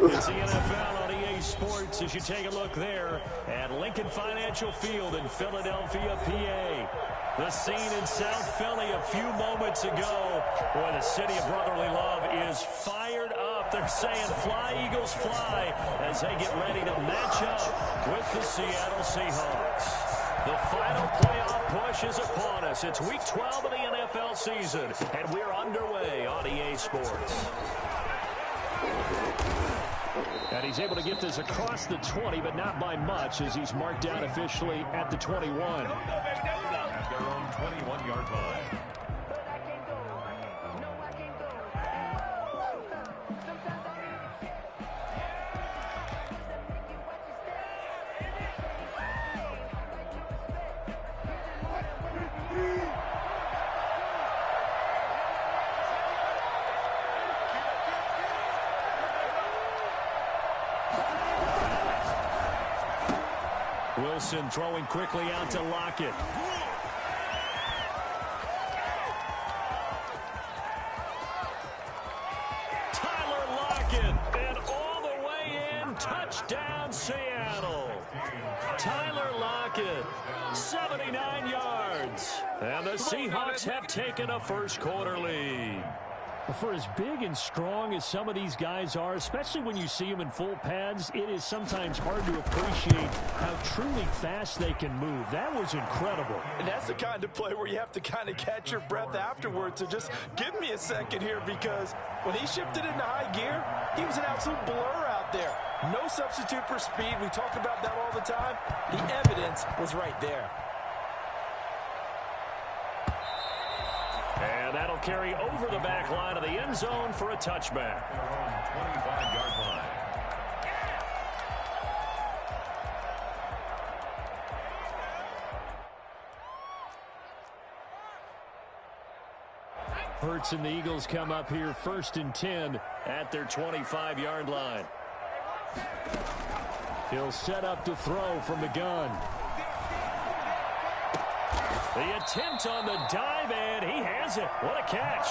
It's the NFL on EA Sports as you take a look there at Lincoln Financial Field in Philadelphia, PA. The scene in South Philly a few moments ago where the city of brotherly love is fired up. They're saying fly, Eagles, fly as they get ready to match up with the Seattle Seahawks. The final playoff push is upon us. It's Week 12 of the NFL season, and we're underway on EA Sports. And he's able to get this across the 20, but not by much, as he's marked down officially at the 21. Their own 21-yard line. Wilson throwing quickly out to Lockett. Tyler Lockett, and all the way in, touchdown Seattle. Tyler Lockett, 79 yards. And the Seahawks have taken a first quarter lead. For as big and strong as some of these guys are, especially when you see them in full pads, it is sometimes hard to appreciate how truly fast they can move. That was incredible. And that's the kind of play where you have to kind of catch your breath afterwards. So just give me a second here, because when he shifted into high gear, he was an absolute blur out there. No substitute for speed. We talk about that all the time. The evidence was right there. And that'll carry over the back line of the end zone for a touchback. 25-yard line. Hurts and the Eagles come up here 1st and 10 at their 25-yard line. He'll set up to throw from the gun. The attempt on the dive, and he has it. What a catch.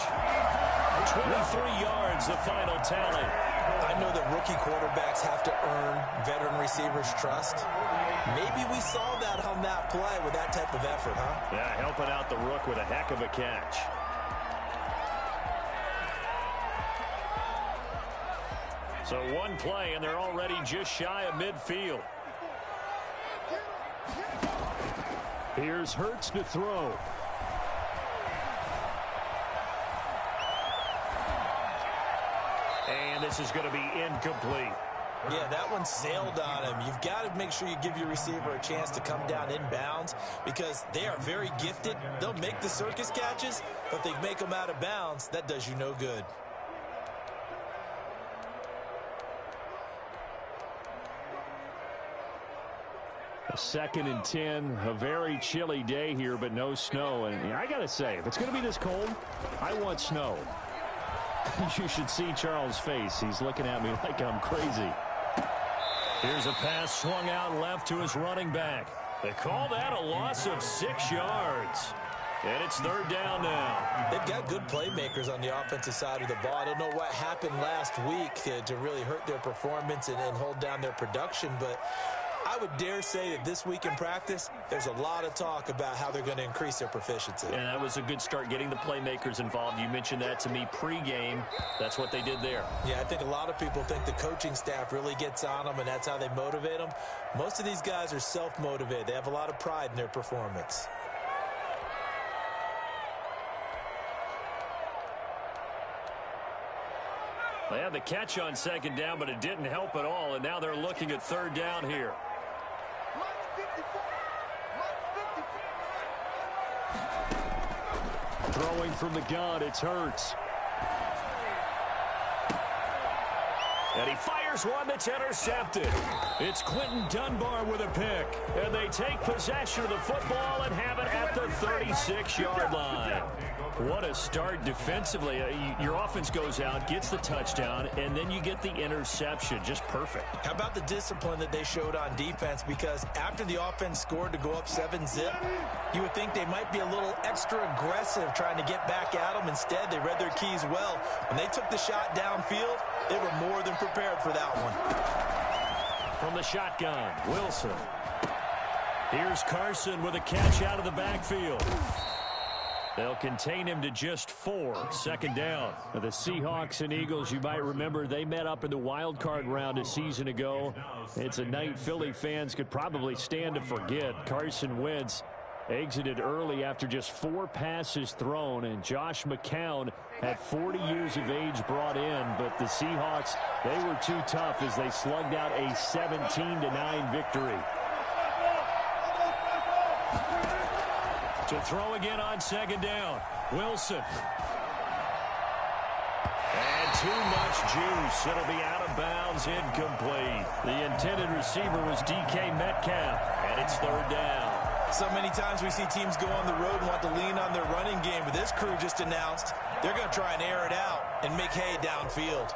23 yards, the final tally. I know that rookie quarterbacks have to earn veteran receivers' trust. Maybe we saw that on that play with that type of effort, huh? Yeah, helping out the rook with a heck of a catch. So one play, and they're already just shy of midfield. Here's Hurts to throw. And this is going to be incomplete. Yeah, that one sailed on him. You've got to make sure you give your receiver a chance to come down inbounds, because they are very gifted. They'll make the circus catches, but if they make them out of bounds, that does you no good. A 2nd and 10, a very chilly day here, but no snow. And I got to say, if it's going to be this cold, I want snow. You should see Charles' face. He's looking at me like I'm crazy. Here's a pass swung out left to his running back. They call that a loss of 6 yards. And it's 3rd down now. They've got good playmakers on the offensive side of the ball. I don't know what happened last week to really hurt their performance and hold down their production, but I would dare say that this week in practice, there's a lot of talk about how they're going to increase their proficiency. And that was a good start, getting the playmakers involved. You mentioned that to me pregame. That's what they did there. Yeah, I think a lot of people think the coaching staff really gets on them, and that's how they motivate them. Most of these guys are self-motivated. They have a lot of pride in their performance. They had the catch on 2nd down, but it didn't help at all, and now they're looking at 3rd down here. Throwing from the gun, it's Hurts. And he fires one that's intercepted. It's Quentin Dunbar with a pick. And they take possession of the football and have it at the 36-yard line. What a start defensively. Your offense goes out, gets the touchdown, and then you get the interception. Just perfect. How about the discipline that they showed on defense? Because after the offense scored to go up 7-zip, you would think they might be a little extra aggressive trying to get back at them. Instead, they read their keys well. When they took the shot downfield, they were more than prepared for that one. From the shotgun, Wilson. Here's Carson with a catch out of the backfield. They'll contain him to just 4. Second down. Now, the Seahawks and Eagles, you might remember, they met up in the wild card round a season ago. It's a night Philly fans could probably stand to forget. Carson Wentz exited early after just 4 passes thrown, and Josh McCown had 40 years of age brought in, but the Seahawks, they were too tough as they slugged out a 17-9 victory. To throw again on second down, Wilson. And too much juice. It'll be out of bounds, incomplete. The intended receiver was DK Metcalf, and it's third down. So many times we see teams go on the road and want to lean on their running game, but this crew just announced they're going to try and air it out and make hay downfield.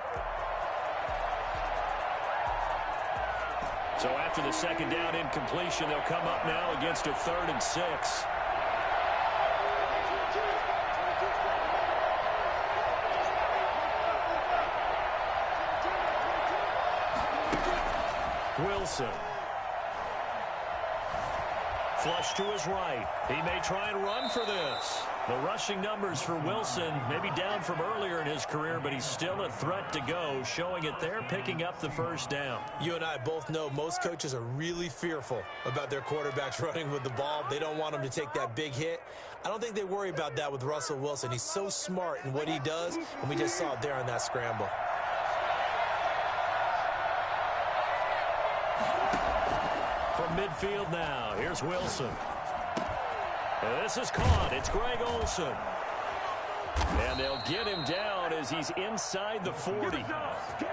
So after the second down incompletion, they'll come up now against a 3rd and 6. Wilson. Flush to his right. He may try and run for this. The rushing numbers for Wilson may be down from earlier in his career, but he's still a threat to go, showing it there, picking up the first down. You and I both know most coaches are really fearful about their quarterbacks running with the ball. They don't want them to take that big hit. I don't think they worry about that with Russell Wilson. He's so smart in what he does, and we just saw it there on that scramble. From midfield now, here's Wilson. This is caught. It's Greg Olsen. And they'll get him down as he's inside the 40.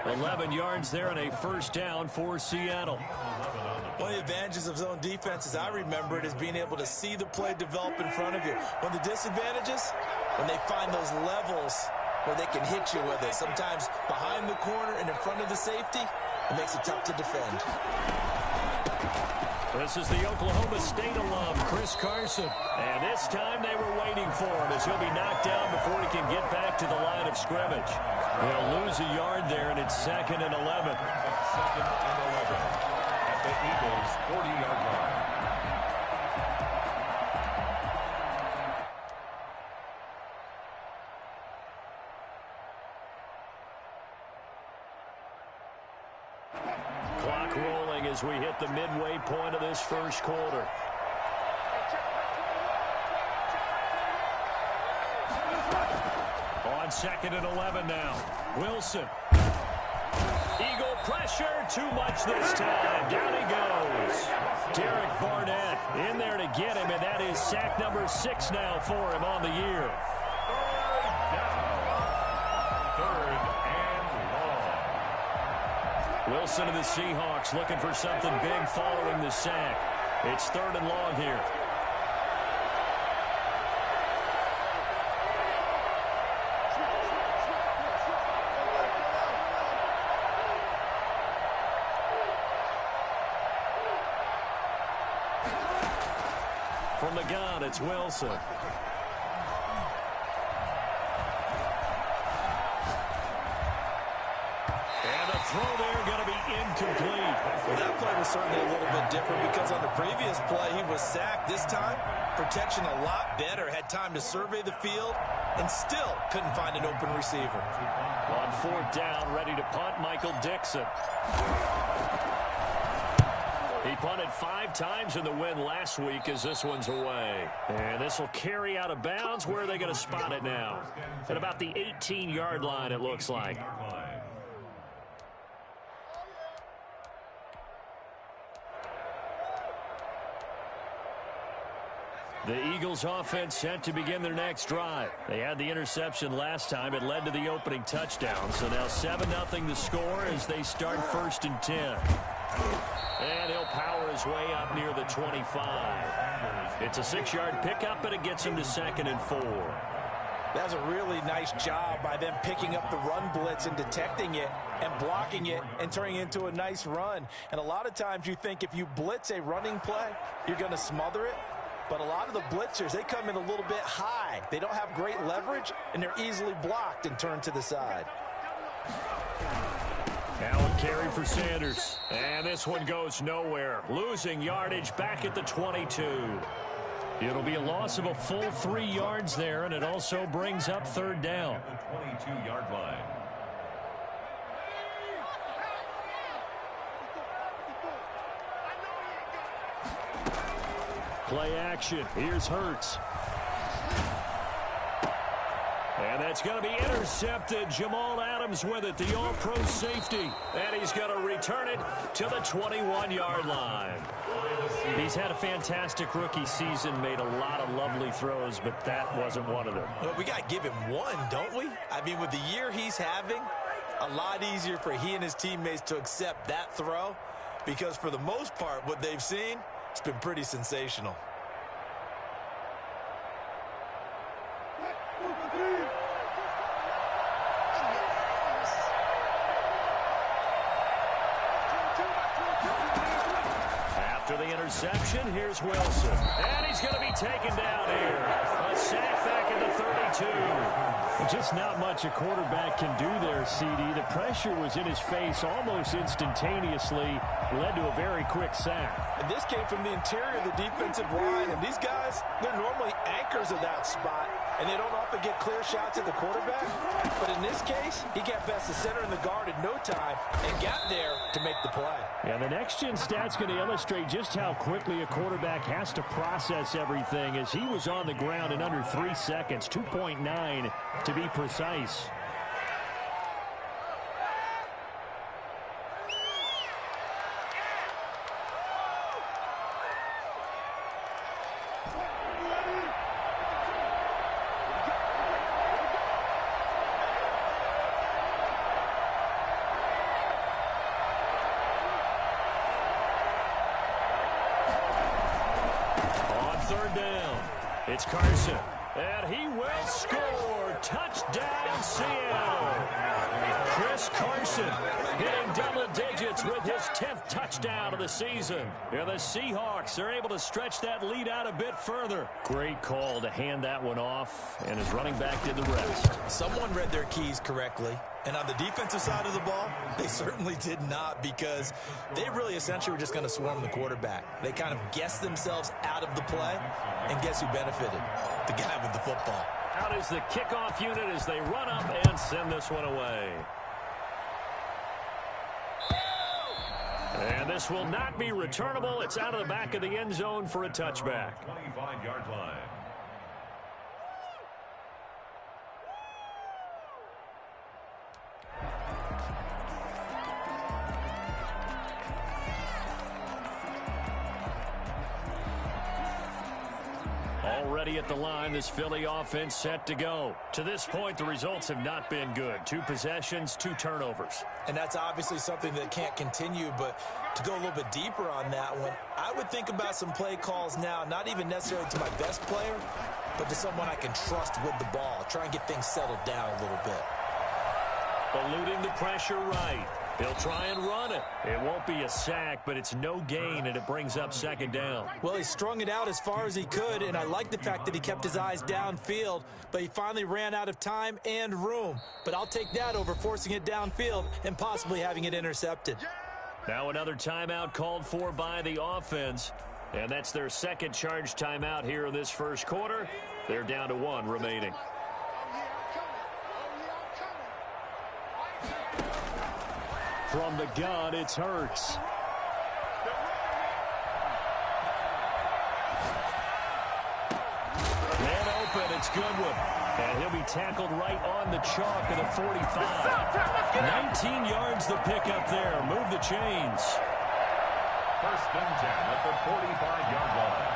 11 yards there and a first down for Seattle. One of the advantages of zone defense, as I remember it, is being able to see the play develop in front of you. One of the disadvantages, when they find those levels where they can hit you with it. Sometimes behind the corner and in front of the safety, it makes it tough to defend. This is the Oklahoma State alum, Chris Carson. And this time they were waiting for him as he'll be knocked down before he can get back to the line of scrimmage. They'll lose a yard there, and it's 2nd and 11. 2nd and 11 at the Eagles' 40-yard line. Clock rolling as we hit the midway point of this first quarter. On 2nd and 11 now. Wilson. Eagle pressure. Too much this time. Down he goes. Derek Barnett in there to get him, and that is sack number 6 now for him on the year. Wilson of the Seahawks looking for something big following the sack. It's 3rd and long here. From the gun, it's Wilson. Throw there going to be incomplete. Well, that play was certainly a little bit different because on the previous play he was sacked. This time, protection a lot better. Had time to survey the field and still couldn't find an open receiver. On 4th down, ready to punt, Michael Dixon. He punted 5 times in the win last week as this one's away. And this will carry out of bounds. Where are they going to spot it now? At about the 18-yard line, it looks like. The Eagles offense set to begin their next drive. They had the interception last time. It led to the opening touchdown. So now 7-0 the score as they start 1st and 10. And he'll power his way up near the 25. It's a 6-yard pickup, and it gets him to 2nd and 4. That's a really nice job by them picking up the run blitz and detecting it and blocking it and turning it into a nice run. And a lot of times you think if you blitz a running play, you're going to smother it. But a lot of the blitzers, they come in a little bit high. They don't have great leverage, and they're easily blocked and turned to the side. Now a carry for Sanders. And this one goes nowhere. Losing yardage back at the 22. It'll be a loss of a full 3 yards there, and it also brings up third down. At the 22-yard line. Play action. Here's Hurts. And that's going to be intercepted. Jamal Adams with it, the all-pro safety. And he's going to return it to the 21-yard line. He's had a fantastic rookie season, made a lot of lovely throws, but that wasn't one of them. Well, we got to give him one, don't we? I mean, with the year he's having, a lot easier for he and his teammates to accept that throw, because for the most part, what they've seen, it's been pretty sensational. After the interception, here's Wilson. And he's going to be taken down here. A sack back at the 32. Just not much a quarterback can do there, CD. The pressure was in his face almost instantaneously, led to a very quick sack. And this came from the interior of the defensive line. And these guys, they're normally anchors of that spot, and they don't often get clear shots at the quarterback. But in this case, he got past the center and the guard in no time and got there to make the play. And the next-gen stat's going to illustrate just how quickly a quarterback has to process everything, as he was on the ground in under 3 seconds, 2.9 to be precise. Third down. It's Carson. And he will score. Touchdown, Seattle. Chris Carson hitting double digits with his 10th touchdown of the season. And the Seahawks are able to stretch that lead out a bit further. Great call to hand that one off, and his running back did the rest. Someone read their keys correctly. And on the defensive side of the ball, they certainly did not, because they really essentially were just going to swarm the quarterback. They kind of guessed themselves out of the play, and guess who benefited? The guy with the football. Out is the kickoff unit as they run up and send this one away. And this will not be returnable. It's out of the back of the end zone for a touchback. 25-yard line. Already at the line, this Philly offense set to go. To this point, the results have not been good. 2 possessions, 2 turnovers. And that's obviously something that can't continue, but to go a little bit deeper on that one, I would think about some play calls now, not even necessarily to my best player, but to someone I can trust with the ball. Try and get things settled down a little bit. Eluding the pressure right. He'll try and run it. It won't be a sack, but it's no gain, and it brings up second down. Well, he strung it out as far as he could, and I like the fact that he kept his eyes downfield, but he finally ran out of time and room. But I'll take that over forcing it downfield and possibly having it intercepted. Now another timeout called for by the offense, and that's their second charge timeout here in this first quarter. They're down to 1 remaining. From the gun, it's Hurts. Man open, it's Goodwin. And he'll be tackled right on the chalk of the 45. 19 yards the pickup there. Move the chains. First and 10 at the 45-yard line.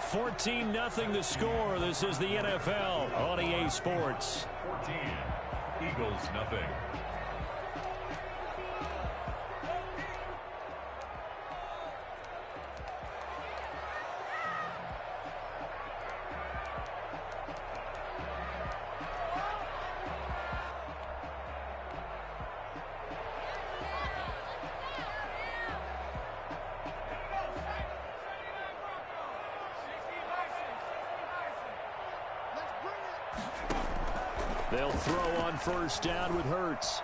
14-0 the score. This is the NFL on EA Sports. 14, Eagles nothing. They'll throw on first down with Hurts.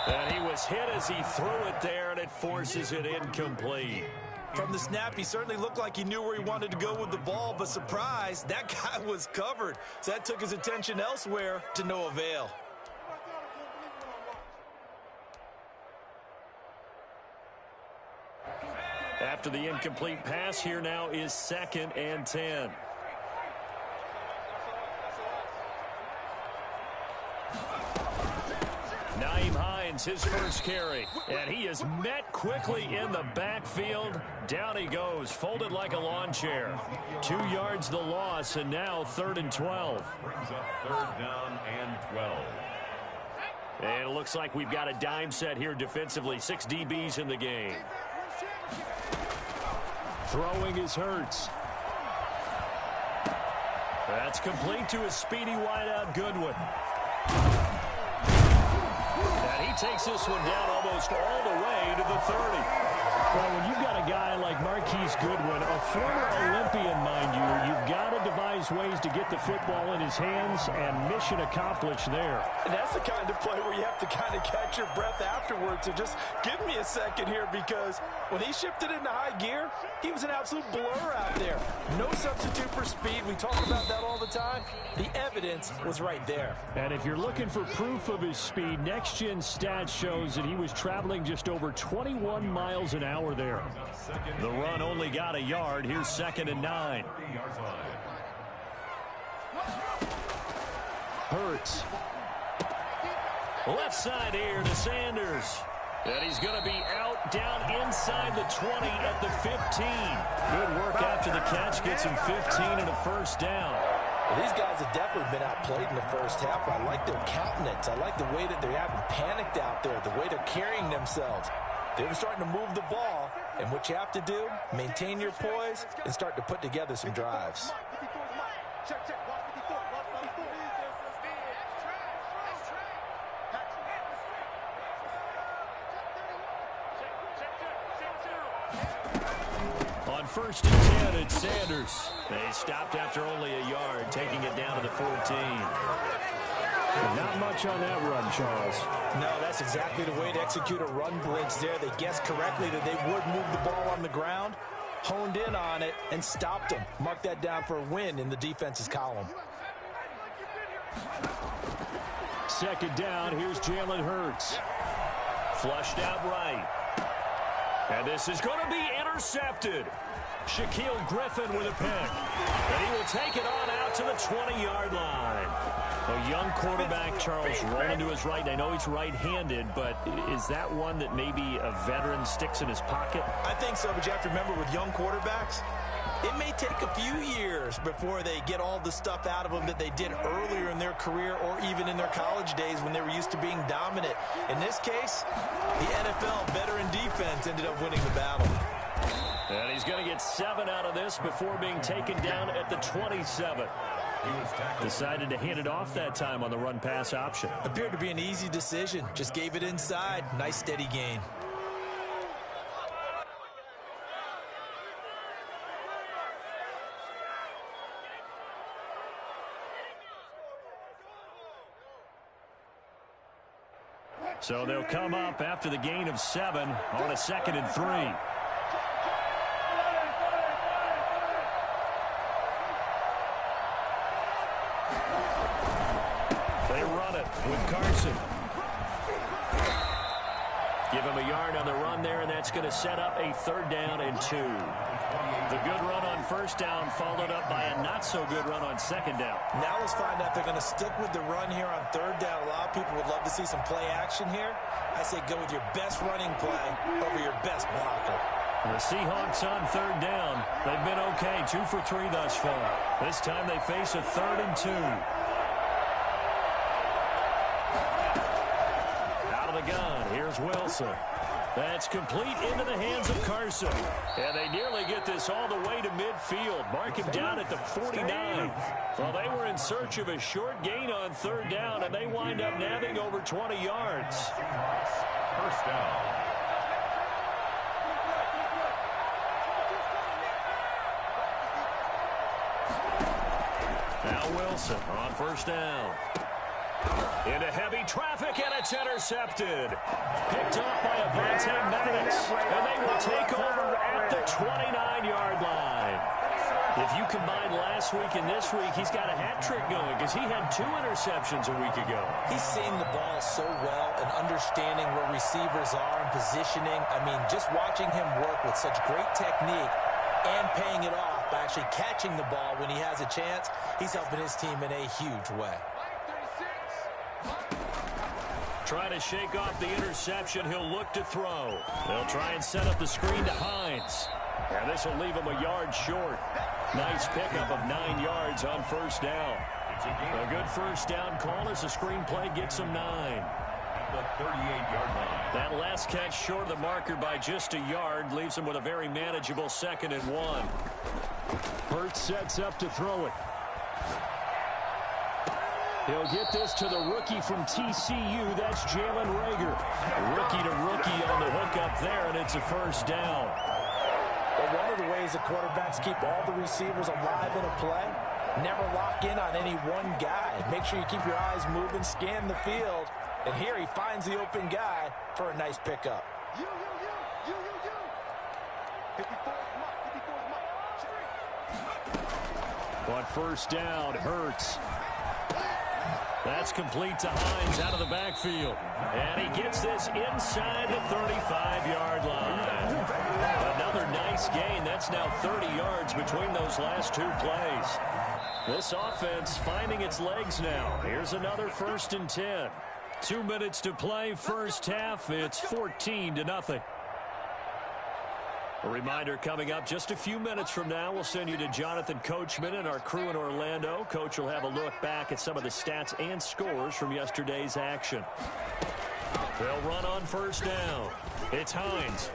And he was hit as he threw it there, and it forces it incomplete. From the snap, he certainly looked like he knew where he wanted to go with the ball, but surprise, that guy was covered. So that took his attention elsewhere to no avail. After the incomplete pass, here now is 2nd and 10. His first carry, and he is met quickly in the backfield. Down he goes, folded like a lawn chair. 2 yards the loss, and now 3rd and 12. Brings up 3rd down and 12. And it looks like we've got a dime set here defensively. 6 DBs in the game. Throwing is Hurts. That's complete to a speedy wideout Goodwin. He takes this one down almost all the way to the 30. Well, when you've got a guy like Marquise Goodwin, a former Olympian, mind you, you've got to devise ways to get the football in his hands, and mission accomplished there. And that's the kind of play where you have to kind of catch your breath afterwards. So just give me a second here, because when he shifted into high gear, he was an absolute blur out there. No substitute for speed. We talk about that all the time. The evidence was right there. And if you're looking for proof of his speed, Next Gen Stats shows that he was traveling just over 21 miles an hour there. The run only got a yard. Here's 2nd and 9. Hurts. Left side here to Sanders. And he's going to be out down inside the 20 at the 15. Good work after the catch. Gets him 15 and a first down. Well, these guys have definitely been outplayed in the first half. I like their countenance. I like the way that they haven't panicked out there, the way they're carrying themselves. They're starting to move the ball, and what you have to do, maintain your poise and start to put together some drives. On 1st and 10, it's Sanders. They stopped after only a yard, taking it down to the 14. Not much on that run, Charles. No, that's exactly the way to execute a run blitz there. They guessed correctly that they would move the ball on the ground, honed in on it, and stopped them. Mark that down for a win in the defense's column. 2nd down, here's Jalen Hurts. Flushed out right. And this is going to be intercepted. Shaquille Griffin with a pick. And he will take it on out to the 20-yard line. A young quarterback, Charles, rolling to his right. I know he's right-handed, but is that one that maybe a veteran sticks in his pocket? I think so, but you have to remember with young quarterbacks, it may take a few years before they get all the stuff out of them that they did earlier in their career or even in their college days when they were used to being dominant. In this case, the NFL veteran defense ended up winning the battle. And he's going to get 7 out of this before being taken down at the 27. Decided to hand it off that time on the run-pass option. Appeared to be an easy decision. Just gave it inside. Nice steady gain. So they'll come up after the gain of 7 on a 2nd and 3. They run it with Carson. Give him a yard on the run there, and that's going to set up a 3rd down and 2. The good run on 1st down followed up by a not-so-good run on 2nd down. Now let's find out if they're going to stick with the run here on 3rd down. A lot of people would love to see some play action here. I say go with your best running play over your best blocker. The Seahawks on third down. They've been okay, 2 for 3 thus far. This time they face a 3rd and 2. Out of the gun, here's Wilson. That's complete into the hands of Carson. And they nearly get this all the way to midfield. Mark him down at the 49. Well, they were in search of a short gain on third down, and they wind up nabbing over 20 yards. First down. Now Wilson on first down. Into heavy traffic, and it's intercepted. Picked up by Avonte Maddox, and they will take over at the 29-yard line. If you combine last week and this week, he's got a hat trick going because he had 2 interceptions a week ago. He's seeing the ball so well and understanding where receivers are and positioning. I mean, just watching him work with such great technique and paying it off by actually catching the ball when he has a chance, he's helping his team in a huge way. Trying to shake off the interception, he'll look to throw. They'll try and set up the screen to Hines. And this will leave him a yard short. Nice pickup of 9 yards on first down. A good first down call as the screen play gets him 9. The 38-yard line. That last catch short of the marker by just a yard leaves him with a very manageable 2nd and 1. Hurts sets up to throw it. He'll get this to the rookie from TCU. That's Jalen Reagor. Rookie to rookie on the hook up there, and it's a first down. Well, one of the ways the quarterbacks keep all the receivers alive in a play, never lock in on any one guy. Make sure you keep your eyes moving, scan the field. And here he finds the open guy for a nice pickup. On first down, Hurts. That's complete to Hines out of the backfield. And he gets this inside the 35-yard line. Another nice gain. That's now 30 yards between those last 2 plays. This offense finding its legs now. Here's another 1st and 10. 2 minutes to play, first half. It's 14-0. A reminder coming up just a few minutes from now. We'll send you to Jonathan Coachman and our crew in Orlando. Coach will have a look back at some of the stats and scores from yesterday's action. They'll run on first down. It's Hines.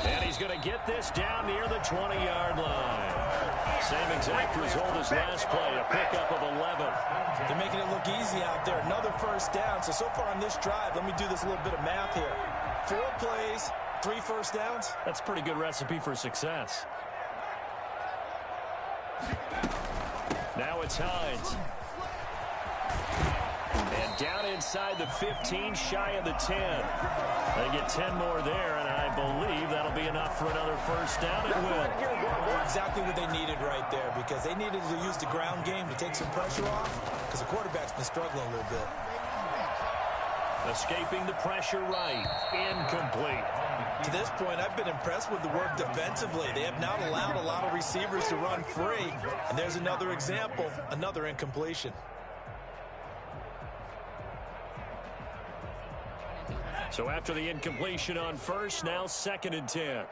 And he's going to get this down near the 20-yard line. Same exact result as last play, a pickup of 11. They're making it look easy out there. Another first down. So far on this drive, let me do this little bit of math here. 4 plays, 3 first downs. That's a pretty good recipe for success. Now it's Hines. And down inside the 15, shy of the 10. They get 10 more there, and I believe that'll be enough for another first down. It will. Exactly what they needed right there, because they needed to use the ground game to take some pressure off, because the quarterback's been struggling a little bit. Escaping the pressure right. Incomplete. To this point, I've been impressed with the work defensively. They have not allowed a lot of receivers to run free. And there's another example, another incompletion. So after the incompletion on first, now 2nd and 10.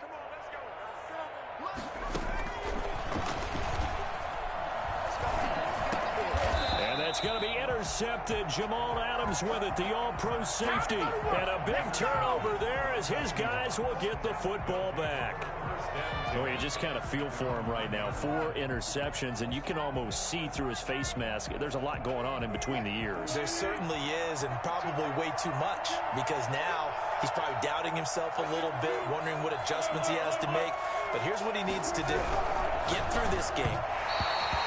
And that's going to be intercepted. Jamal Adams with it, the all-pro safety. And a big turnover there as his guys will get the football back. Oh, you just kind of feel for him right now. 4 interceptions, and you can almost see through his face mask. There's a lot going on in between the ears. There certainly is, and probably way too much, because now he's probably doubting himself a little bit, wondering what adjustments he has to make. But here's what he needs to do. Get through this game.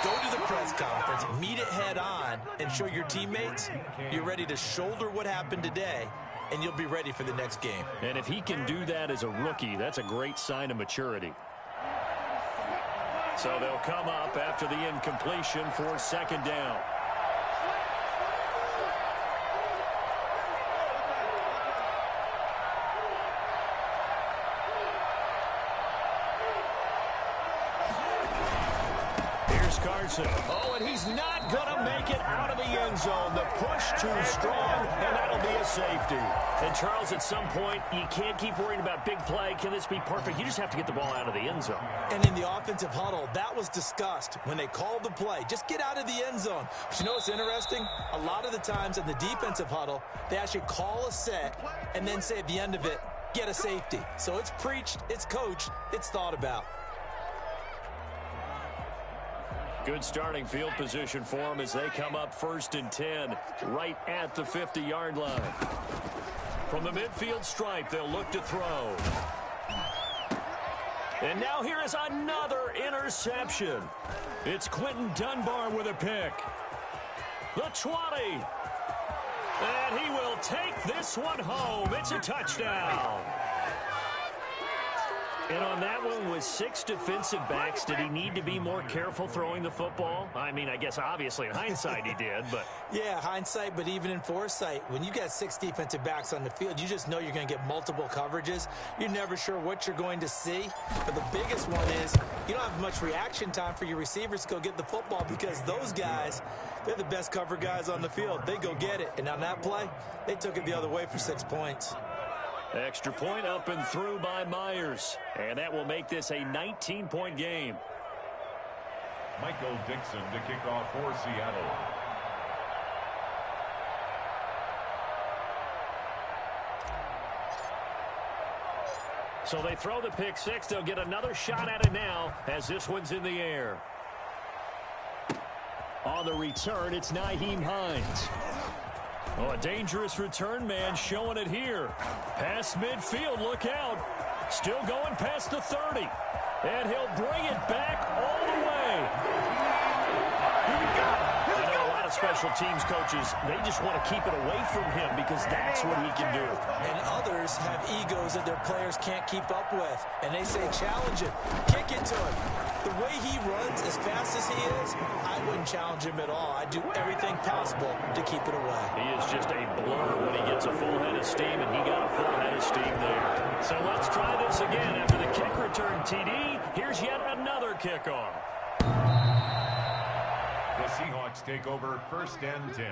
Go to the press conference, meet it head on, and show your teammates you're ready to shoulder what happened today, and you'll be ready for the next game. And if he can do that as a rookie, that's a great sign of maturity. So they'll come up after the incompletion for 2nd down. Here's Carson Oh, and he's not going to make it out of the end zone. The push too strong, and that'll be a safety. And, Charles, at some point, you can't keep worrying about big play. Can this be perfect? You just have to get the ball out of the end zone. And in the offensive huddle, that was discussed when they called the play. Just get out of the end zone. But you know what's interesting? A lot of the times in the defensive huddle, they actually call a set and then say at the end of it, get a safety. So it's preached, it's coached, it's thought about. Good starting field position for them as they come up 1st and 10, right at the 50-yard line. From the midfield stripe, they'll look to throw. And now here is another interception. It's Quentin Dunbar with a pick. The 20. And he will take this one home. It's a touchdown. And on that one, with 6 defensive backs, did he need to be more careful throwing the football? I mean, I guess obviously in hindsight he did, but... Yeah, hindsight, but even in foresight, when you got 6 defensive backs on the field, you just know you're going to get multiple coverages. You're never sure what you're going to see. But the biggest one is you don't have much reaction time for your receivers to go get the football because those guys, they're the best cover guys on the field. They go get it. And on that play, they took it the other way for 6 points. Extra point up and through by Myers. And that will make this a 19-point game. Michael Dixon to kick off for Seattle. So they throw the pick 6. They'll get another shot at it now as this one's in the air. On the return, it's Nyheim Hines. Oh, a dangerous return man showing it here. Past midfield, look out. Still going past the 30. And he'll bring it back all the way. I know a lot of special teams coaches, they just want to keep it away from him because that's what he can do. And others have egos that their players can't keep up with. And they say, challenge him, kick it to him. The way he runs as fast as he is, I wouldn't challenge him at all. I'd do everything possible to keep it away. He is just a blur when he gets a full head of steam, and he got a full head of steam there. So let's try this again. After the kick return TD, here's yet another kickoff. The Seahawks take over 1st and 10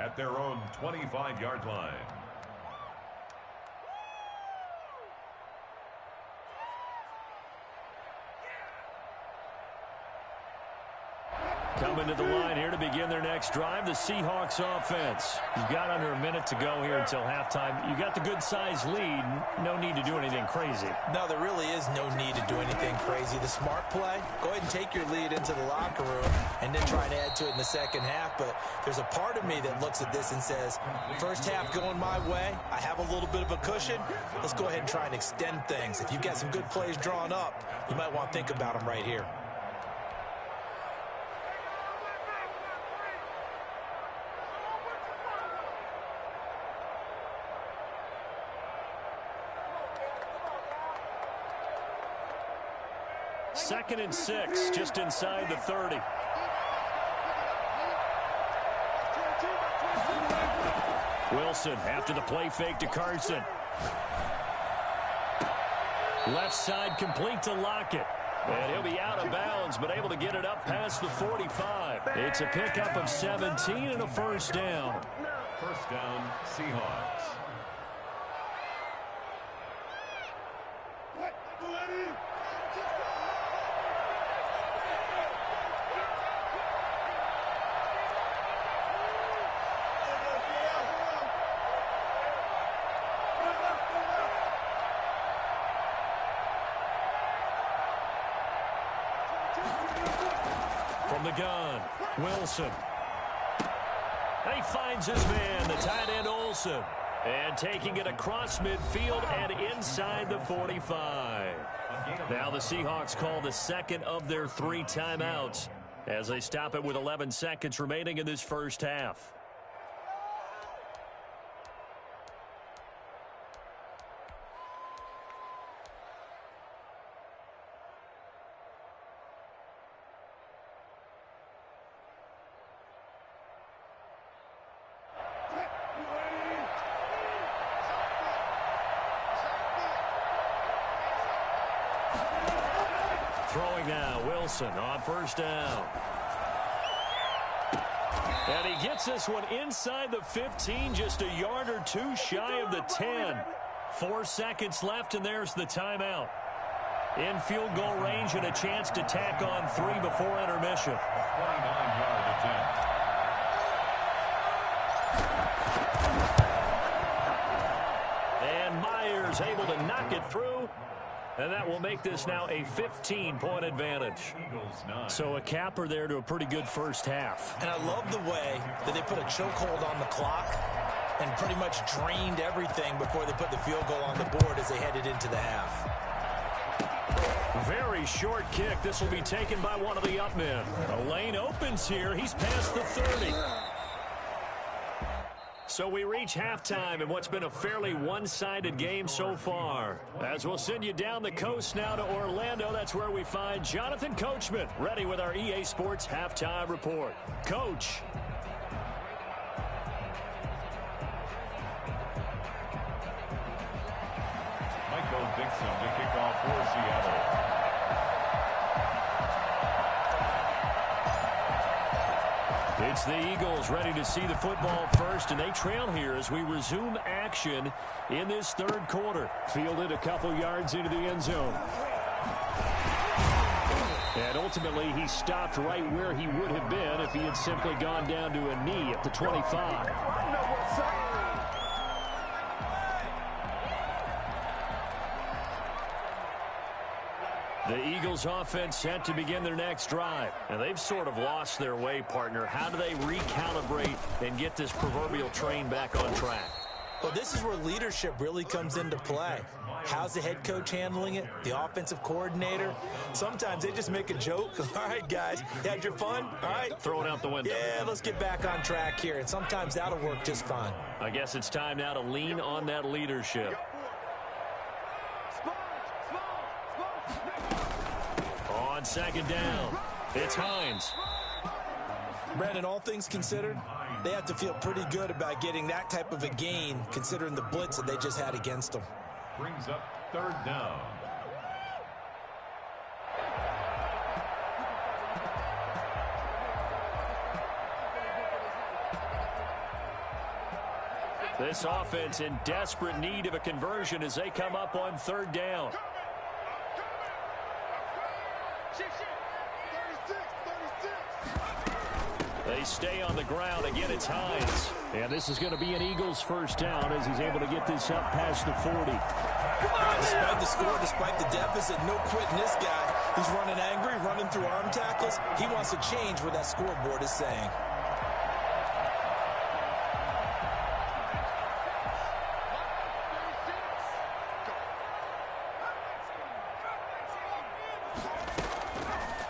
at their own 25-yard line. Coming to the line here to begin their next drive, the Seahawks offense. You've got under a minute to go here until halftime. You got the good-sized lead. No need to do anything crazy. No, there really is no need to do anything crazy. The smart play, go ahead and take your lead into the locker room and then try and add to it in the second half. But there's a part of me that looks at this and says, first half going my way, I have a little bit of a cushion. Let's go ahead and try and extend things. If you've got some good plays drawn up, you might want to think about them right here. Second and 6, just inside the 30. Wilson after the play fake to Carson. Left side complete to Lockett. And he'll be out of bounds, but able to get it up past the 45. It's a pickup of 17 and a first down. First down, Seahawks. From the gun, Wilson. He finds his man, the tight end Olsen. And taking it across midfield and inside the 45. Now the Seahawks call the second of their 3 timeouts as they stop it with 11 seconds remaining in this first half. Throwing now, Wilson on first down. And he gets this one inside the 15, just a yard or two shy of the 10. 4 seconds left, and there's the timeout. In field goal range and a chance to tack on 3 before intermission. 29-yard attempt. And Myers able to knock it through. And that will make this now a 15-point advantage. So a capper there to a pretty good first half. And I love the way that they put a chokehold on the clock and pretty much drained everything before they put the field goal on the board as they headed into the half. Very short kick. This will be taken by one of the up men. A lane opens here. He's past the 30. So we reach halftime in what's been a fairly one-sided game so far. As we'll send you down the coast now to Orlando, that's where we find Jonathan Coachman, ready with our EA Sports Halftime Report. Coach. Michael Dixon to kick off for Seattle. It's the Eagles ready to see the football first, and they trail here as we resume action in this third quarter. Fielded a couple yards into the end zone. And ultimately, he stopped right where he would have been if he had simply gone down to a knee at the 25. The Eagles offense set to begin their next drive. And they've sort of lost their way, partner. How do they recalibrate and get this proverbial train back on track? Well, this is where leadership really comes into play. How's the head coach handling it? The offensive coordinator? Sometimes they just make a joke. All right, guys, you had your fun? All right. Throw it out the window. Yeah, let's get back on track here. And sometimes that'll work just fine. I guess it's time now to lean on that leadership. On second down, it's Hines. Brandon, all things considered, they have to feel pretty good about getting that type of a gain, considering the blitz that they just had against them. Brings up third down. This offense in desperate need of a conversion as they come up on third down. They stay on the ground. Again, it's Hines. And this is going to be an Eagles first down as he's able to get this up past the 40. Despite the score, despite the deficit, no quitting this guy. He's running angry, running through arm tackles. He wants to change what that scoreboard is saying.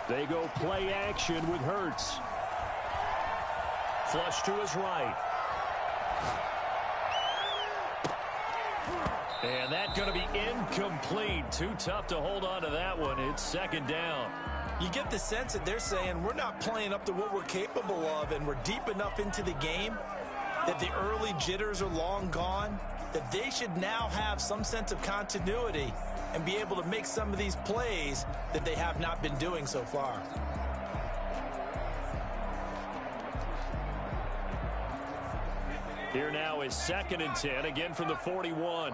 They go play action with Hurts. Flush to his right. And that's going to be incomplete. Too tough to hold on to that one. It's second down. You get the sense that they're saying we're not playing up to what we're capable of, and we're deep enough into the game that the early jitters are long gone, that they should now have some sense of continuity and be able to make some of these plays that they have not been doing so far. Here now is second and 10, again from the 41.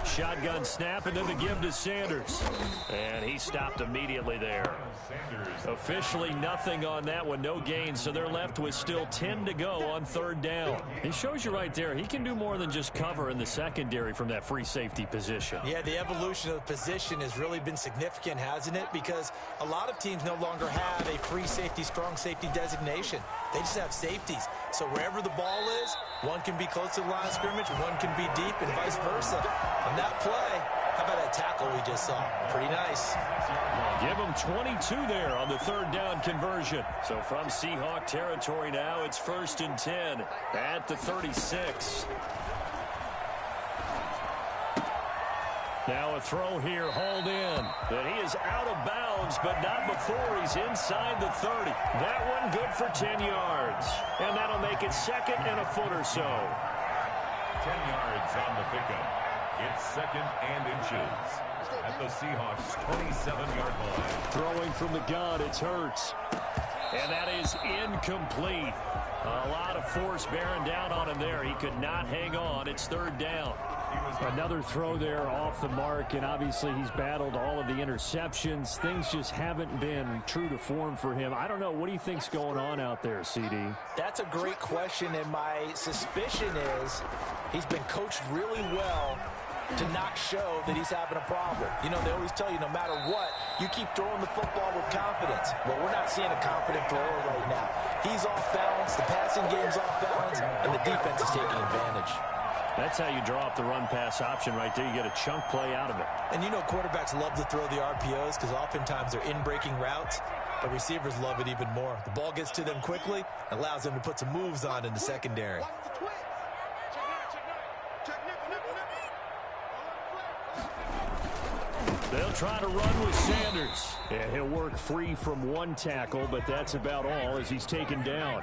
Shotgun snap, and then the give to Sanders. And he stopped immediately there. Officially nothing on that one, no gain, so they're left with still 10 to go on third down. It shows you right there, he can do more than just cover in the secondary from that free safety position. Yeah, the evolution of the position has really been significant, hasn't it? Because a lot of teams no longer have a free safety, strong safety designation. They just have safeties. So wherever the ball is, one can be close to the line of scrimmage, one can be deep, and vice versa. On that play, how about that tackle we just saw? Pretty nice. Give them 22 there on the third down conversion. So from Seahawk territory now, it's first and 10 at the 36. Now a throw here, hauled in. And he is out of bounds, but not before he's inside the 30. That one good for 10 yards. And that'll make it second and a foot or so. 10 yards on the pickup. It's 2nd and inches at the Seahawks' 27-yard line. Throwing from the gun, it's Hurts. And that is incomplete. A lot of force bearing down on him there. He could not hang on. It's 3rd down. Another throw there off the mark, and obviously he's battled all of the interceptions. Things just haven't been true to form for him. I don't know. What do you think's going on out there, CD? That's a great question, and my suspicion is he's been coached really well to not show that he's having a problem. You know, they always tell you no matter what, you keep throwing the football with confidence. Well, we're not seeing a confident thrower right now. He's off balance, the passing game's off balance, and the defense is taking advantage. That's how you draw up the run-pass option right there. You get a chunk play out of it. And you know quarterbacks love to throw the RPOs because oftentimes they're in-breaking routes, but receivers love it even more. The ball gets to them quickly, allows them to put some moves on in the secondary. They'll try to run with Sanders. Yeah, he'll work free from one tackle, but that's about all as he's taken down.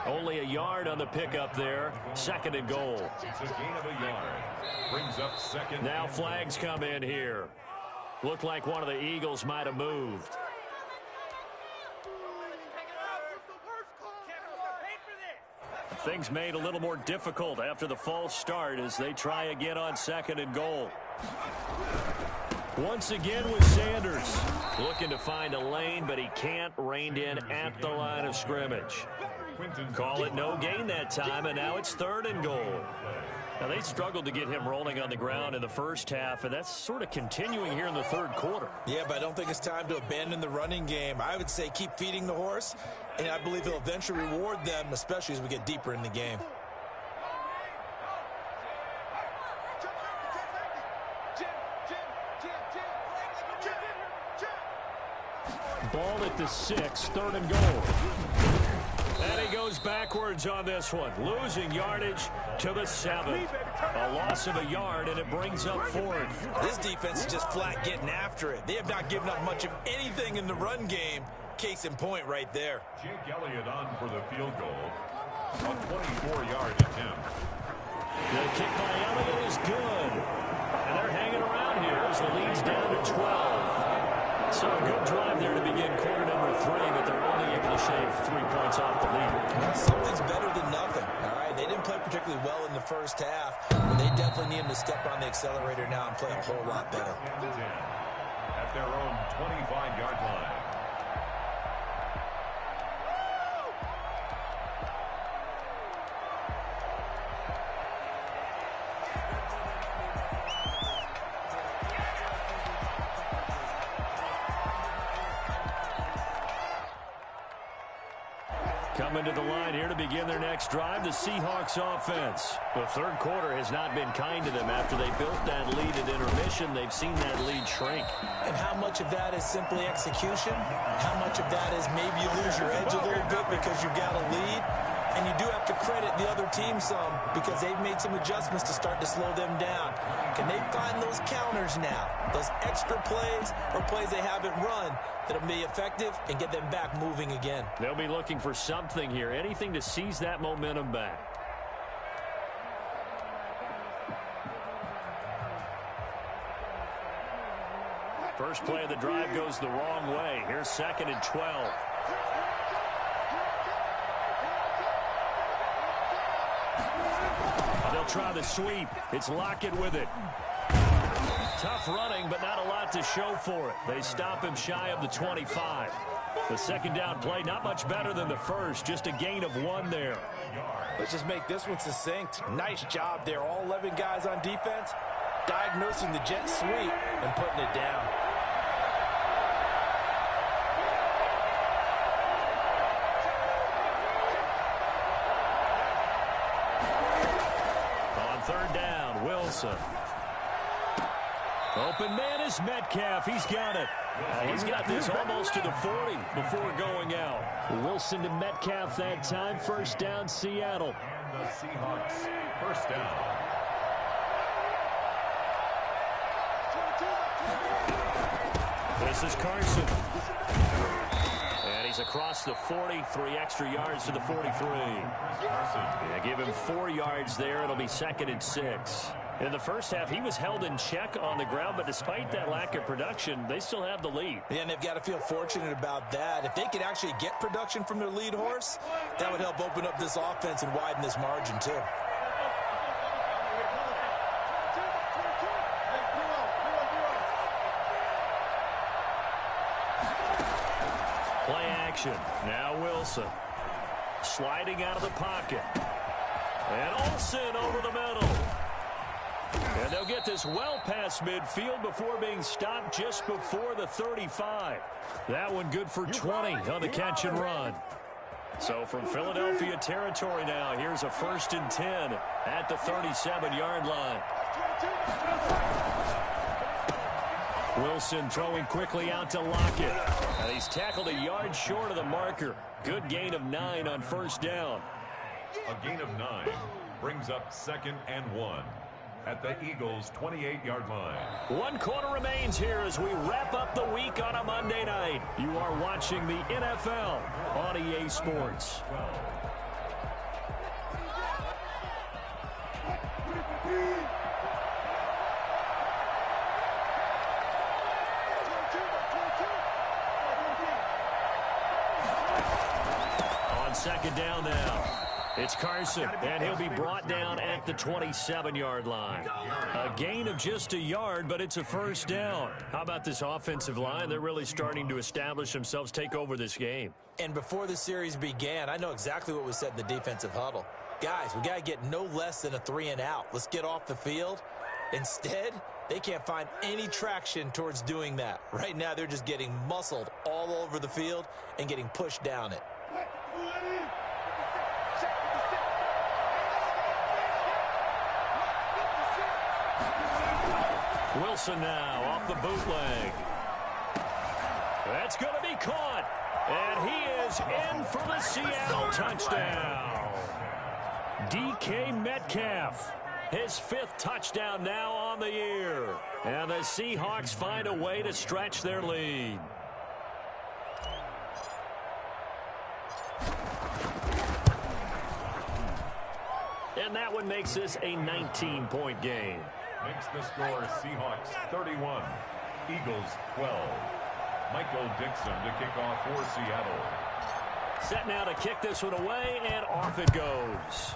Only a yard on the pickup there. 2nd and goal. It's a gain of a yard. Brings up 2nd. Now flags come in here. Looked like one of the Eagles might have moved. Things made a little more difficult after the false start as they try again on 2nd and goal. Once again with Sanders. Looking to find a lane, but he can't. Reined in at the line of scrimmage. Call it no gain that time, and now it's 3rd and goal. Now, they struggled to get him rolling on the ground in the first half, and that's sort of continuing here in the 3rd quarter. Yeah, but I don't think it's time to abandon the running game. I would say keep feeding the horse, and I believe he'll eventually reward them, especially as we get deeper in the game. Ball at the 6, 3rd and goal. And he goes backwards on this one, losing yardage to the 7. A loss of a yard, and it brings up 4th. This defense is just flat getting after it. They have not given up much of anything in the run game. Case in point right there. Jake Elliott on for the field goal. A 24-yard attempt. The kick by Elliott is good. And they're hanging around here as the lead's down to 12. So a good drive there to begin quarter number 3, but they're only able to shave 3 points off the lead. Well, something's better than nothing, all right? They didn't play particularly well in the first half, but they definitely need them to step on the accelerator now and play a whole lot better. At their own 25-yard line. Coming to the line here to begin their next drive, the Seahawks offense. The 3rd quarter has not been kind to them. After they built that lead at intermission, they've seen that lead shrink. And how much of that is simply execution? How much of that is maybe you lose your edge a little bit because you got a lead? And you do have to credit the other team some because they've made some adjustments to start to slow them down. Can they find those counters now, those extra plays or plays they haven't run that'll be effective and get them back moving again? They'll be looking for something here, anything to seize that momentum back. First play of the drive goes the wrong way. Here's 2nd and 12. They'll try the sweep. It's Lockett with it. Tough running, but not a lot to show for it. They stop him shy of the 25. The 2nd down play, not much better than the first. Just a gain of 1 there. Let's just make this one succinct. Nice job there. All 11 guys on defense diagnosing the jet sweep and putting it down. On 3rd down, Wilson. Open man is Metcalf. He's got it. He's got this almost to the 40 before going out. Wilson to Metcalf that time. 1st down, Seattle. And the Seahawks, 1st down. This is Carson. And he's across the 40, 3 extra yards to the 43. Yeah, give him 4 yards there. It'll be 2nd and 6. In the first half, he was held in check on the ground, but despite that lack of production, they still have the lead. Yeah, and they've got to feel fortunate about that. If they could actually get production from their lead horse, that would help open up this offense and widen this margin too. Play action. Now Wilson. Sliding out of the pocket. And Olsen over the middle. And they'll get this well past midfield before being stopped just before the 35. That one good for 20 on the catch and run. So from Philadelphia territory now, here's a 1st and 10 at the 37-yard line. Wilson throwing quickly out to Lockett. And he's tackled a yard short of the marker. Good gain of 9 on 1st down. A gain of 9 brings up 2nd and 1 at the Eagles' 28-yard line. 1 quarter remains here as we wrap up the week on a Monday night. You are watching the NFL on EA Sports. On 2nd down now. It's Carson, and he'll be brought down at the 27-yard line. A gain of just a yard, but it's a 1st down. How about this offensive line? They're really starting to establish themselves, take over this game. And before the series began, I know exactly what was said in the defensive huddle. Guys, we got to get no less than a 3 and out. Let's get off the field. Instead, they can't find any traction towards doing that. Right now, they're just getting muscled all over the field and getting pushed down it. Wilson now off the bootleg. That's going to be caught. And he is in for the Seattle touchdown. DK Metcalf, his 5th touchdown now on the year. And the Seahawks find a way to stretch their lead. And that one makes this a 19-point game. Makes the score Seahawks 31, Eagles 12. Michael Dixon to kick off for Seattle. Set now to kick this one away, and off it goes.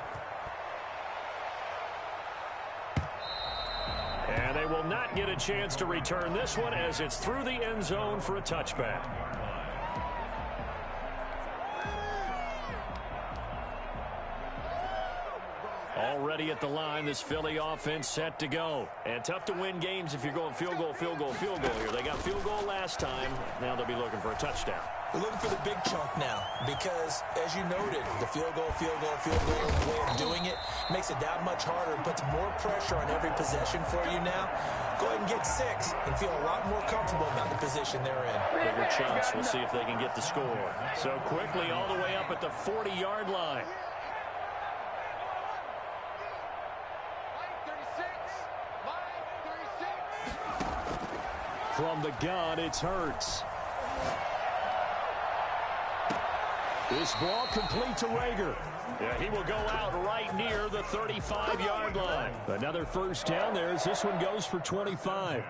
And they will not get a chance to return this one as it's through the end zone for a touchback. Already at the line, this Philly offense set to go. And tough to win games if you're going field goal, field goal, field goal here. They got field goal last time. Now they'll be looking for a touchdown. We're looking for the big chunk now because, as you noted, the field goal, way of doing it makes it that much harder and puts more pressure on every possession for you now. Go ahead and get 6 and feel a lot more comfortable about the position they're in. Bigger chunks. We'll see if they can get the score. So quickly all the way up at the 40-yard line. From the gun, it's Hurts. This ball complete to Rager. Yeah, he will go out right near the 35-yard line. Another 1st down there as this one goes for 25.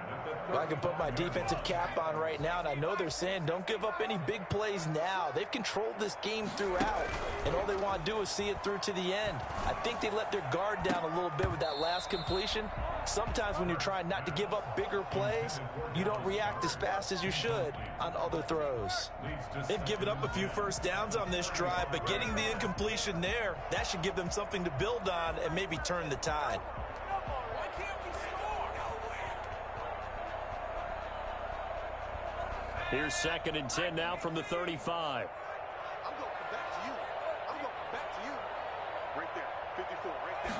Well, I can put my defensive cap on right now, and I know they're saying don't give up any big plays now. They've controlled this game throughout, and all they want to do is see it through to the end. I think they let their guard down a little bit with that last completion. Sometimes when you're trying not to give up bigger plays, you don't react as fast as you should on other throws. They've given up a few 1st downs on this drive, but getting the incompletion there, that should give them something to build on and maybe turn the tide. Here's 2nd and 10 now from the 35. I'm going back to you. I'm going back to you. Right there. 54, right there.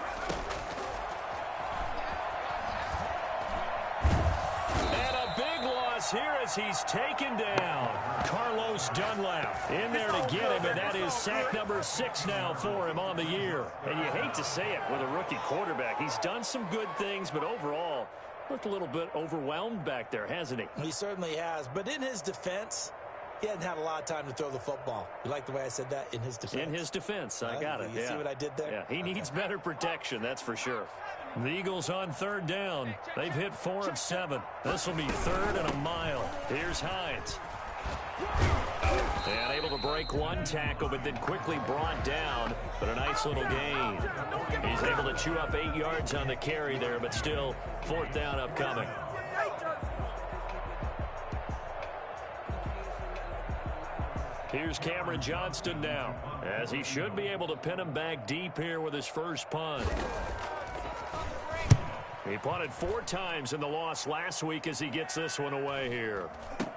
And a big loss here as he's taken down. Carlos Dunlap in there to get him, and that is sack number 6 now for him on the year. And you hate to say it with a rookie quarterback. He's done some good things, but overall, looked a little bit overwhelmed back there, hasn't he? He certainly has, but in his defense, he hadn't had a lot of time to throw the football. You like the way I said that? In his defense. In his defense, I got it. You see what I did there? Yeah, he needs better protection, that's for sure. The Eagles on third down. They've hit 4 of 7. This will be 3rd and a mile. Here's Hines. And able to break one tackle, but then quickly brought down. But a nice little gain. He's able to chew up 8 yards on the carry there, but still 4th down upcoming. Here's Cameron Johnston now, as he should be able to pin him back deep here with his first punt. He punted 4 times in the loss last week as he gets this one away here.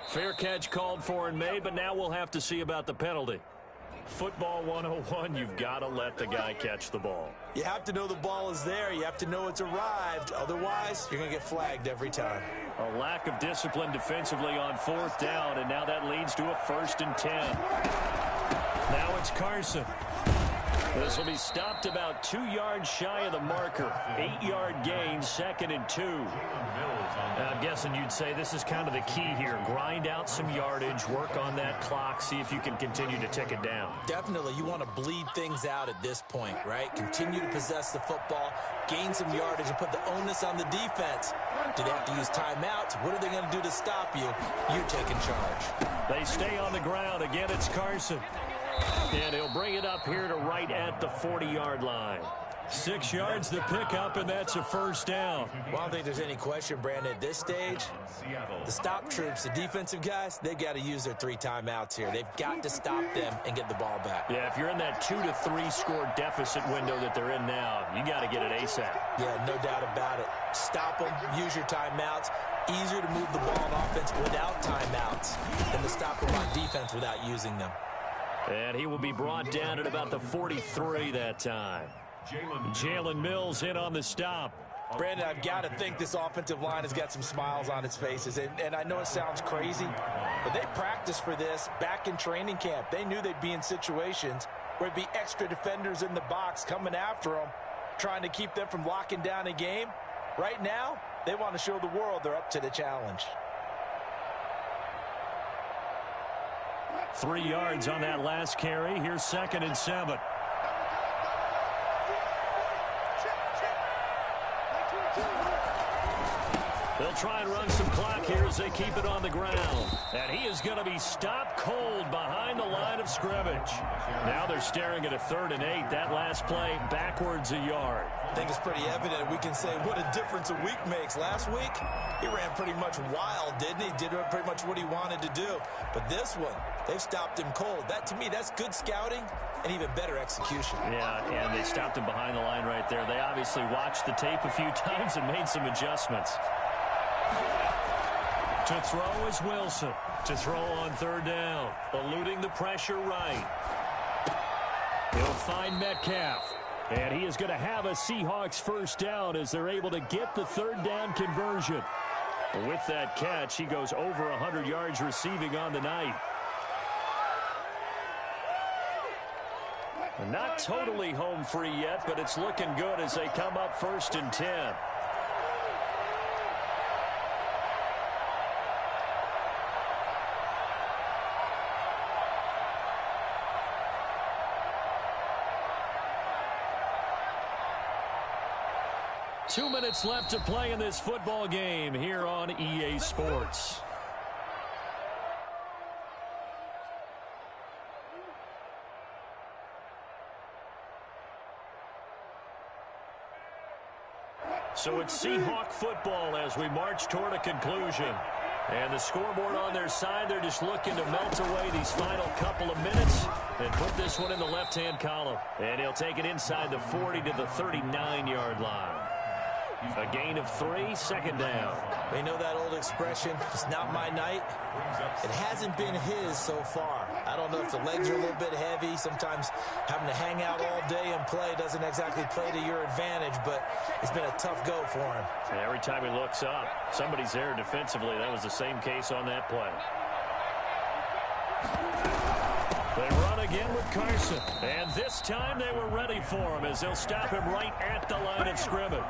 Fair catch called for and made, but now we'll have to see about the penalty. Football 101, you've got to let the guy catch the ball. You have to know the ball is there. You have to know it's arrived. Otherwise, you're going to get flagged every time. A lack of discipline defensively on 4th down, and now that leads to a 1st and 10. Now it's Carson. This will be stopped about 2 yards shy of the marker. 8-yard gain, 2nd and 2. I'm guessing you'd say this is kind of the key here. Grind out some yardage, work on that clock, see if you can continue to tick it down. Definitely. You want to bleed things out at this point, right? Continue to possess the football, gain some yardage, and put the onus on the defense. Do they have to use timeouts? What are they going to do to stop you? You're taking charge. They stay on the ground. Again, it's Carson. And he'll bring it up here to right at the 40-yard line. 6 yards to pick up, and that's a 1st down. Well, I don't think there's any question, Brandon. At this stage, the stop troops, the defensive guys, they've got to use their 3 timeouts here. They've got to stop them and get the ball back. Yeah, if you're in that 2 to 3 score deficit window that they're in now, you got to get it ASAP. Yeah, no doubt about it. Stop them, use your timeouts. Easier to move the ball on offense without timeouts than to stop them on defense without using them. And he will be brought down at about the 43 that time. Jalen Mills in on the stop. Brandon, I've got to think this offensive line has got some smiles on its faces. And I know it sounds crazy, but they practiced for this back in training camp. They knew they'd be in situations where it'd be extra defenders in the box coming after them, trying to keep them from locking down a game. Right now, they want to show the world they're up to the challenge. 3 yards on that last carry. Here's 2nd and 7. They'll try and run some clock here as they keep it on the ground. And he is going to be stopped cold behind the line of scrimmage. Now they're staring at a 3rd and 8. That last play backwards a yard. I think it's pretty evident. We can say what a difference a week makes. Last week, he ran pretty much wild, didn't he? Did pretty much what he wanted to do. But this one, they've stopped him cold. That, to me, that's good scouting and even better execution. Yeah, and they stopped him behind the line right there. They obviously watched the tape a few times and made some adjustments. To throw is Wilson. To throw on 3rd down. Eluding the pressure right. He'll find Metcalf. And he is going to have a Seahawks 1st down as they're able to get the 3rd down conversion. With that catch, he goes over 100 yards receiving on the night. Not totally home free yet, but it's looking good as they come up 1st and 10. Two minutes left to play in this football game here on EA Sports. So it's Seahawk football as we march toward a conclusion. And the scoreboard on their side, they're just looking to melt away these final couple of minutes and put this one in the left-hand column. And he'll take it inside the 40 to the 39-yard line. A gain of 3, 2nd down. They know that old expression, it's not my night. It hasn't been his so far. I don't know if the legs are a little bit heavy. Sometimes having to hang out all day and play doesn't exactly play to your advantage, but it's been a tough go for him. And every time he looks up, somebody's there defensively. That was the same case on that play. They run again with Carson. And this time they were ready for him as they'll stop him right at the line of scrimmage.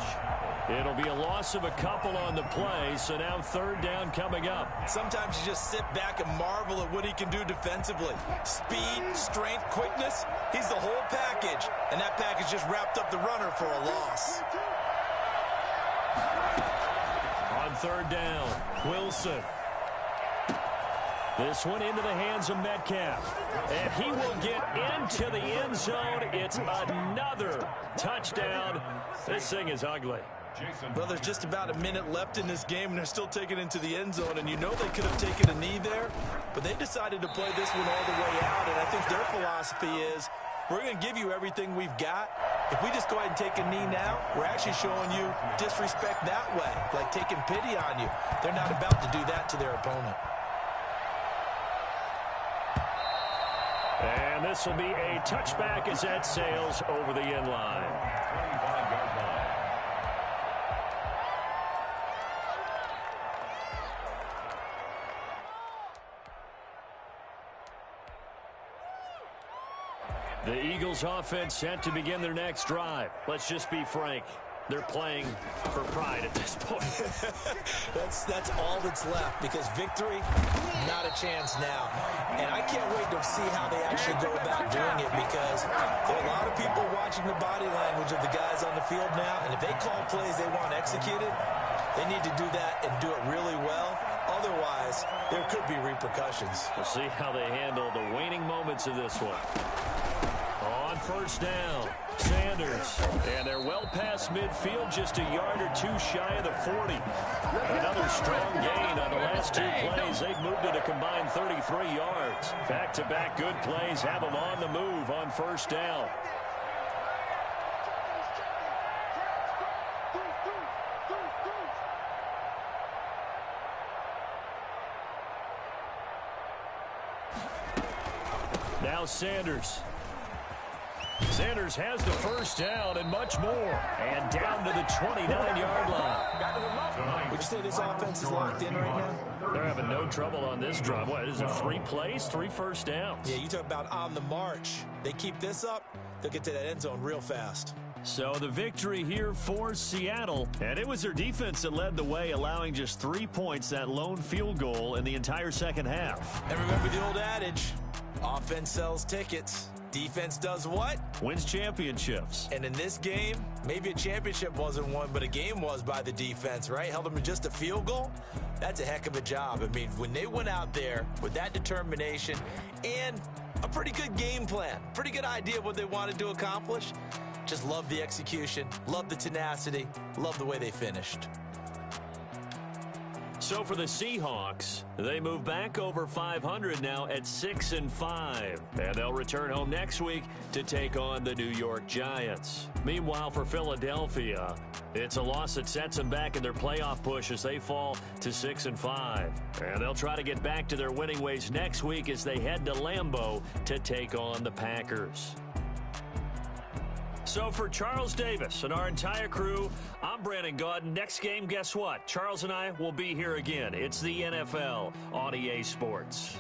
It'll be a loss of a couple on the play, so now 3rd down coming up. Sometimes you just sit back and marvel at what he can do defensively. Speed, strength, quickness, he's the whole package. And that package just wrapped up the runner for a loss. third down. Wilson. This one into the hands of Metcalf. And he will get into the end zone. It's another touchdown. This thing is ugly. Well, there's just about a minute left in this game, and they're still taking it into the end zone. And you know they could have taken a knee there, but they decided to play this one all the way out. And I think their philosophy is, we're going to give you everything we've got. If we just go ahead and take a knee now, we're actually showing you disrespect that way, like taking pity on you. They're not about to do that to their opponent. And this will be a touchback as that sails over the end line. 25-yard line. The Eagles offense set to begin their next drive. Let's just be frank. They're playing for pride at this point. That's all that's left, because victory, not a chance now. And I can't wait to see how they actually go about doing it, because there are a lot of people watching the body language of the guys on the field now, and if they call plays they want executed, they need to do that and do it really well. Otherwise, there could be repercussions. We'll see how they handle the waning moments of this one. On first down, Sanders. And they're well past midfield, just a yard or two shy of the 40. Another strong gain on the last two plays. They've moved it a combined 33 yards. Back-to-back good plays have them on the move on first down. Now Sanders. Sanders has the first down and much more. And down to the 29-yard line. Would you say this offense is locked in right now? They're having no trouble on this drive. What, is it 3 plays, 3 first downs? Yeah, you talk about on the march. They keep this up, they'll get to that end zone real fast. So the victory here for Seattle. And it was their defense that led the way, allowing just 3 points, that lone field goal in the entire second half. And remember the old adage, offense sells tickets. Defense does what? Wins championships. And in this game, maybe a championship wasn't won, but a game was by the defense, right? Held them to just a field goal. That's a heck of a job. I mean, when they went out there with that determination and a pretty good game plan, pretty good idea of what they wanted to accomplish, just love the execution, love the tenacity, love the way they finished. So for the Seahawks, they move back over 500 now at 6-5. And they'll return home next week to take on the New York Giants. Meanwhile, for Philadelphia, it's a loss that sets them back in their playoff push as they fall to 6-5. And they'll try to get back to their winning ways next week as they head to Lambeau to take on the Packers. So for Charles Davis and our entire crew, I'm Brandon Gaudin. Next game, guess what? Charles and I will be here again. It's the NFL on EA Sports.